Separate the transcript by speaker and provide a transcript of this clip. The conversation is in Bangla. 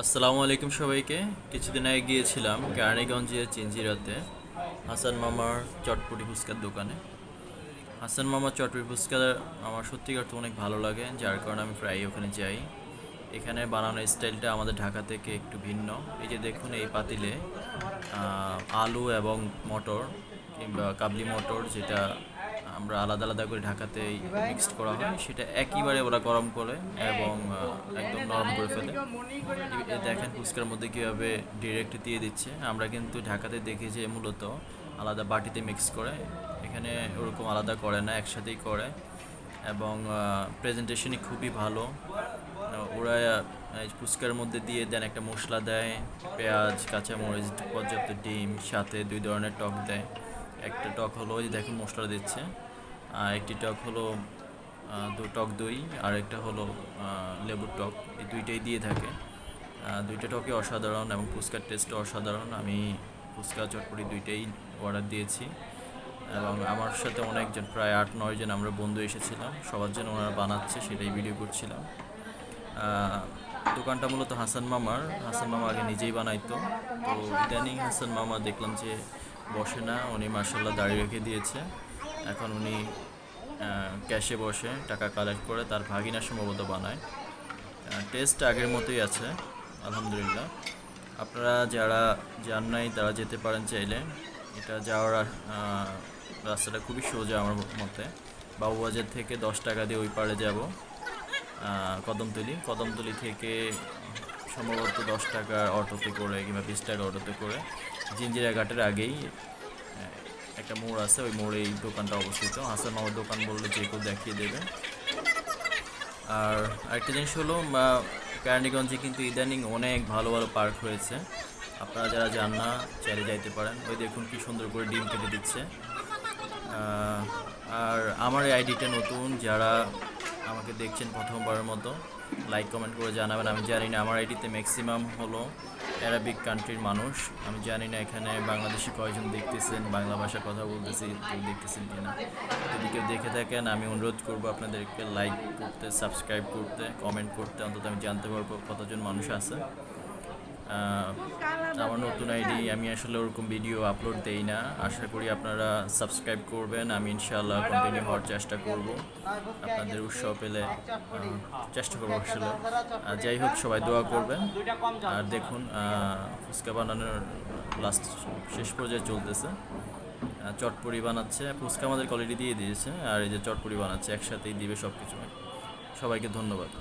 Speaker 1: আসসালামু আলাইকুম সবাইকে। কিছুদিন আগে গিয়েছিলাম কেরানীগঞ্জের চিঞ্জিরাতে হাসান মামার চটপটি ফুচকার দোকানে। হাসান মামার চটপটি ফুচকা আমার সত্যিকার তো অনেক ভালো লাগে, যার কারণে আমি প্রায়ই ওখানে যাই। এখানে বানানোর স্টাইলটা আমাদের ঢাকা থেকে একটু ভিন্ন। এই যে দেখুন, এই পাতিলে আলু এবং মটর কিংবা কাবলি মটর, যেটা আমরা আলাদা আলাদা করে ঢাকাতে মিক্সড করা হয়, সেটা একইবারে ওরা গরম করে এবং একদম নরম করে ফেলে। দেখেন ফুচকার মধ্যে কীভাবে ডিরেক্ট দিয়ে দিচ্ছে। আমরা কিন্তু ঢাকাতে দেখি যে মূলত আলাদা বাটিতে মিক্স করে, এখানে ওরকম আলাদা করে না, একসাথেই করে এবং প্রেজেন্টেশনই খুবই ভালো। ওরা ফুচকার মধ্যে দিয়ে দেন একটা মশলা দেয়, পেঁয়াজ, কাঁচামরিচ, পর্যাপ্ত ডিম, সাথে 2 ধরনের টক দেয়। একটা টক হলো, ওই যে দেখুন মশলা দিচ্ছে, আর একটি টক হলো টক দই, আর একটা হলো লেবুর টক। এই দুইটাই দিয়ে থাকে। দুইটা টকই অসাধারণ এবং ফুচকার টেস্টও অসাধারণ। আমি ফুচকা চটপটি দুইটাই অর্ডার দিয়েছি এবং আমার সাথে অনেকজন, প্রায় 8-9 জন আমরা বন্ধু এসেছিলাম। সবার জন্য ওনারা বানাচ্ছে, সেটাই ভিডিও করছিলাম। দোকানটা মূলত হাসান মামার। হাসান মামা আগে নিজেই বানাইতো, তো ইদানিং হাসান মামা দেখলাম যে বসে না, উনি মার্শাল্লাহ দাঁড়িয়ে রেখে দিয়েছে। এখন উনি ক্যাশে বসে টাকা কালেক্ট করে তার ভাগিনা সম্ভবত বানায়। টেস্ট আগের মতোই আছে, আলহামদুলিল্লাহ। আপনারা যারা যান নাই তারা যেতে পারেন চাইলে। এটা যাওয়ার রাস্তাটা খুবই সোজা আমার মতে। বাবুবাজার থেকে 10 টাকা দিয়ে ওই পারে যাব কদমতলি থেকে সম্ভবত 10 টাকার অটোতে করে কিংবা 20 টাকার অটোতে করে জিঞ্জিরা ঘাটের আগেই একটা মোড় আছে, ওই মোড়ে এই দোকানটা অবস্থিত। হাসান মামার দোকান বললে যে কেউ দেখিয়ে দেবে। আর আরেকটা জিনিস হলো, কেরানীগঞ্জে কিন্তু ইদানিং অনেক ভালো ভালো পার্ক হয়েছে। আপনারা যারা যান না চাইলে যাইতে পারেন। ওই দেখুন কি সুন্দর করে ডিম কেটে দিচ্ছে। আর আমার এই আইডিটা নতুন, যারা আমাকে দেখছেন প্রথমবারের মতো, লাইক কমেন্ট করে জানাবেন। আমি জানি না আমার আইডিতে ম্যাক্সিমাম হলো অ্যারাবিক কান্ট্রির মানুষ। আমি জানি না এখানে বাংলাদেশি কয়জন দেখতেছেন, বাংলা ভাষা কথা বলতেছি কেউ দেখতেছেন কিনা। যদি কেউ দেখে থাকেন, আমি অনুরোধ করবো আপনাদেরকে লাইক করতে, সাবস্ক্রাইব করতে, কমেন্ট করতে, অন্তত আমি জানতে পারবো কতজন মানুষ আছে। আমার নতুন আইডি, আমি আসলে ওরকম ভিডিও আপলোড দেই না। আশা করি আপনারা সাবস্ক্রাইব করবেন। আমি ইনশাআল্লাহ কন্টিনিউ হওয়ার চেষ্টা করব, আপনাদের উৎসাহ পেলে চেষ্টা করবো আসলে। যাই হোক, সবাই দোয়া করবেন। আর দেখুন ফুচকা বানানোর লাস্ট শেষ পর্যায়ে চলতেছে। চটপটি বানাচ্ছে, ফুচকা আমাদের কোয়ালিটি দিয়ে দিয়েছে, আর এই যে চটপটি বানাচ্ছে, একসাথেই দিবে সব কিছু। সবাইকে ধন্যবাদ।